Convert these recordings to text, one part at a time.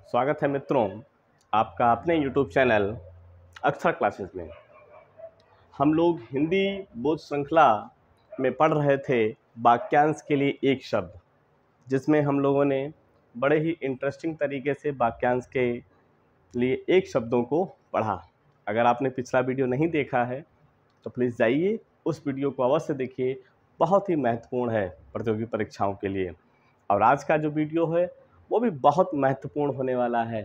स्वागत है मित्रों आपका अपने YouTube चैनल अक्षर क्लासेस में। हम लोग हिंदी बोध श्रृंखला में पढ़ रहे थे वाक्यांश के लिए एक शब्द, जिसमें हम लोगों ने बड़े ही इंटरेस्टिंग तरीके से वाक्यांश के लिए एक शब्दों को पढ़ा। अगर आपने पिछला वीडियो नहीं देखा है तो प्लीज़ जाइए उस वीडियो को अवश्य देखिए, बहुत ही महत्वपूर्ण है प्रतियोगी परीक्षाओं के लिए। और आज का जो वीडियो है वो भी बहुत महत्वपूर्ण होने वाला है।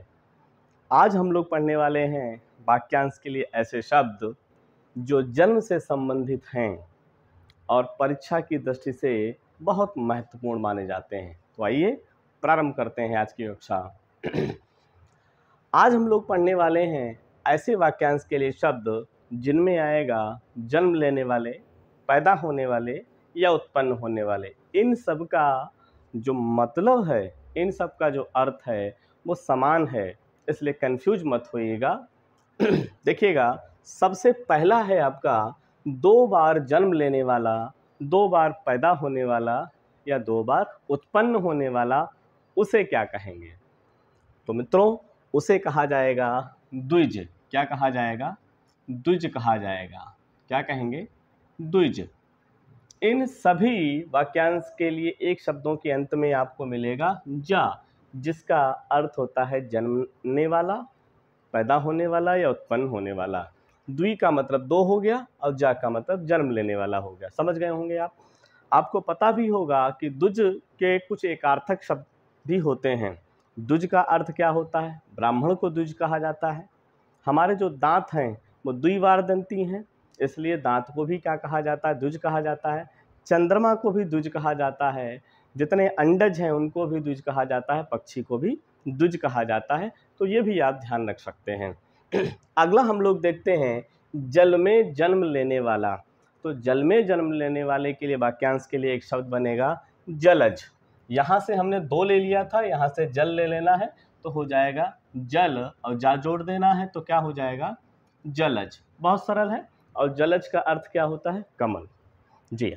आज हम लोग पढ़ने वाले हैं वाक्यांश के लिए ऐसे शब्द जो जन्म से संबंधित हैं और परीक्षा की दृष्टि से बहुत महत्वपूर्ण माने जाते हैं। तो आइए प्रारंभ करते हैं आज की कक्षा। आज हम लोग पढ़ने वाले हैं ऐसे वाक्यांश के लिए शब्द जिनमें आएगा जन्म लेने वाले, पैदा होने वाले या उत्पन्न होने वाले। इन सब का जो मतलब है, इन सब का जो अर्थ है वो समान है, इसलिए कंफ्यूज मत होइएगा। देखिएगा, सबसे पहला है आपका 2 बार जन्म लेने वाला, 2 बार पैदा होने वाला या 2 बार उत्पन्न होने वाला, उसे क्या कहेंगे? तो मित्रों, उसे कहा जाएगा द्विज। क्या कहा जाएगा? द्विज कहा जाएगा। क्या कहेंगे? द्विज। इन सभी वाक्यांश के लिए एक शब्दों के अंत में आपको मिलेगा जा, जिसका अर्थ होता है जन्मने वाला, पैदा होने वाला या उत्पन्न होने वाला। द्वि का मतलब 2 हो गया और जा का मतलब जन्म लेने वाला हो गया। समझ गए होंगे आप। आपको पता भी होगा कि द्विज के कुछ एकार्थक शब्द भी होते हैं। द्विज का अर्थ क्या होता है? ब्राह्मण को द्विज कहा जाता है। हमारे जो दांत हैं वो द्विवार दंती हैं, इसलिए दांत को भी क्या कहा जाता है? द्विज कहा जाता है। चंद्रमा को भी द्विज कहा जाता है। जितने अंडज हैं उनको भी द्विज कहा जाता है। पक्षी को भी द्विज कहा जाता है। तो ये भी आप ध्यान रख सकते हैं। अगला हम लोग देखते हैं जल में जन्म लेने वाला। तो जल में जन्म लेने वाले के लिए वाक्यांश के लिए एक शब्द बनेगा जलज। यहाँ से हमने 2 ले लिया था, यहाँ से जल ले लेना है तो हो जाएगा जल और जा जोड़ देना है तो क्या हो जाएगा? जलज। बहुत सरल है। और जलज का अर्थ क्या होता है? कमल। जी।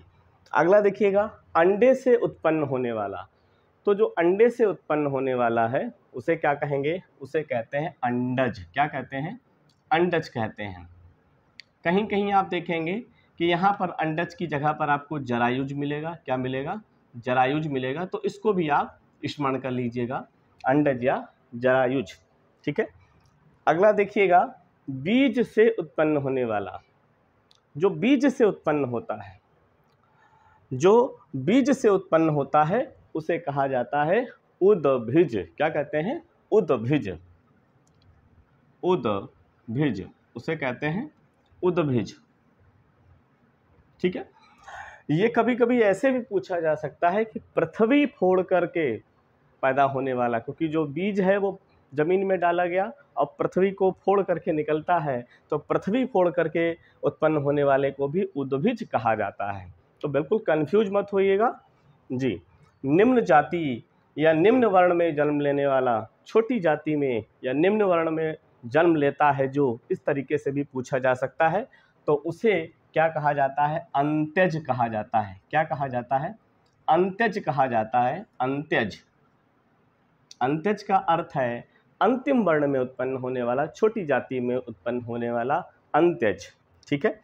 अगला देखिएगा, अंडे से उत्पन्न होने वाला। तो जो अंडे से उत्पन्न होने वाला है उसे क्या कहेंगे? उसे कहते हैं अंडज। क्या कहते हैं? अंडज कहते हैं। कहीं कहीं आप देखेंगे कि यहाँ पर अंडज की जगह पर आपको जरायुज मिलेगा। क्या मिलेगा? जरायुज मिलेगा। तो इसको भी आप स्मरण कर लीजिएगा, अंडज या जरायुज। ठीक है। अगला देखिएगा, बीज से उत्पन्न होने वाला। जो बीज से उत्पन्न होता है, जो बीज से उत्पन्न होता है उसे कहा जाता है उद्भिज। क्या कहते हैं? उद्भिज। उद्भिज, उसे कहते हैं उद्भिज। ठीक है। ये कभी कभी ऐसे भी पूछा जा सकता है कि पृथ्वी फोड़ करके पैदा होने वाला, क्योंकि जो बीज है वो जमीन में डाला गया और पृथ्वी को फोड़ करके निकलता है, तो पृथ्वी फोड़ करके उत्पन्न होने वाले को भी उद्भिज कहा जाता है। तो बिल्कुल कंफ्यूज मत होइएगा जी। निम्न जाति या निम्न वर्ण में जन्म लेने वाला, छोटी जाति में या निम्न वर्ण में जन्म लेता है, जो इस तरीके से भी पूछा जा सकता है, तो उसे क्या कहा जाता है? अंत्यज कहा जाता है। क्या कहा जाता है? अंत्यज कहा जाता है। अंत्यज। अंत्यज का अर्थ है अंतिम वर्ण में उत्पन्न होने वाला, छोटी जाति में उत्पन्न होने वाला, अंत्यज। ठीक है।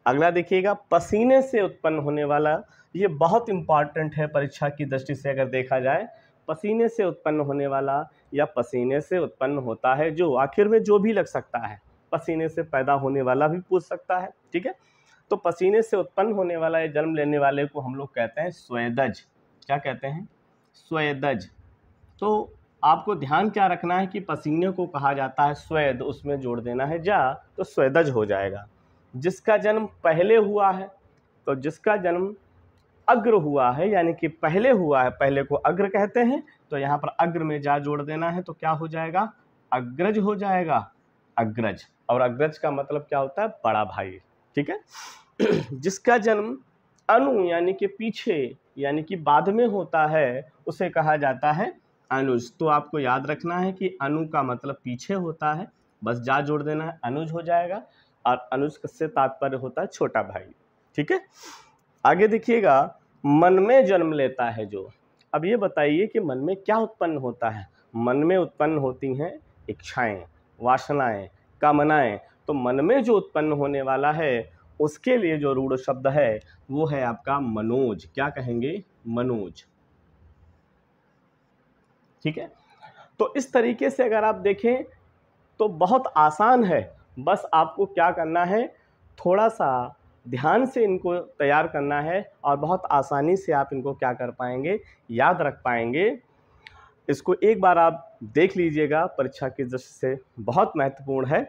अगला देखिएगा, पसीने से उत्पन्न होने वाला। ये बहुत इंपॉर्टेंट है परीक्षा की दृष्टि से। अगर देखा जाए, पसीने से उत्पन्न होने वाला या पसीने से उत्पन्न होता है, जो आखिर में जो भी लग सकता है। पसीने से पैदा होने वाला भी पूछ सकता है। ठीक है। तो पसीने से उत्पन्न होने वाला या जन्म लेने वाले को हम लोग कहते हैं स्वेदज। क्या कहते हैं? स्वेदज। तो आपको ध्यान क्या रखना है कि पसीने को कहा जाता है स्वेद, उसमें जोड़ देना है जा, तो स्वेदज हो जाएगा। जिसका जन्म पहले हुआ है, तो जिसका जन्म अग्र हुआ है, यानी कि पहले हुआ है, पहले को अग्र कहते हैं, तो यहाँ पर अग्र में जा जोड़ देना है तो क्या हो जाएगा? अग्रज हो जाएगा। अग्रज। और अग्रज का मतलब क्या होता है? बड़ा भाई। ठीक है। जिसका जन्म अनु यानी कि पीछे, यानी कि बाद में होता है, उसे कहा जाता है अनुज। तो आपको याद रखना है कि अनु का मतलब पीछे होता है, बस जा जोड़ देना है, अनुज हो जाएगा। और अनुज से तात्पर्य होता है छोटा भाई। ठीक है। आगे देखिएगा, मन में जन्म लेता है जो। अब ये बताइए कि मन में क्या उत्पन्न होता है? मन में उत्पन्न होती हैं इच्छाएं, वासनाएं, कामनाएं। तो मन में जो उत्पन्न होने वाला है उसके लिए जो रूढ़ शब्द है वो है आपका मनोज। क्या कहेंगे? मनोज। ठीक है। तो इस तरीके से अगर आप देखें तो बहुत आसान है, बस आपको क्या करना है, थोड़ा सा ध्यान से इनको तैयार करना है और बहुत आसानी से आप इनको क्या कर पाएंगे, याद रख पाएंगे। इसको एक बार आप देख लीजिएगा, परीक्षा की दृष्टि से बहुत महत्वपूर्ण है।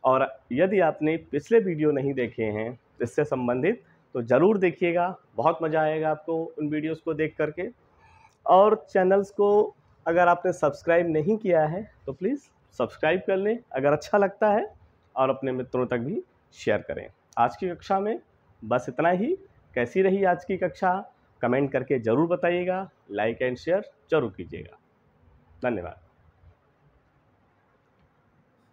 और यदि आपने पिछले वीडियो नहीं देखे हैं इससे संबंधित तो ज़रूर देखिएगा, बहुत मज़ा आएगा आपको उन वीडियोस को देख करके। और चैनल्स को अगर आपने सब्सक्राइब नहीं किया है तो प्लीज़ सब्सक्राइब कर लें अगर अच्छा लगता है, और अपने मित्रों तक भी शेयर करें। आज की कक्षा में बस इतना ही। कैसी रही आज की कक्षा कमेंट करके ज़रूर बताइएगा, लाइक एंड शेयर ज़रूर कीजिएगा। धन्यवाद।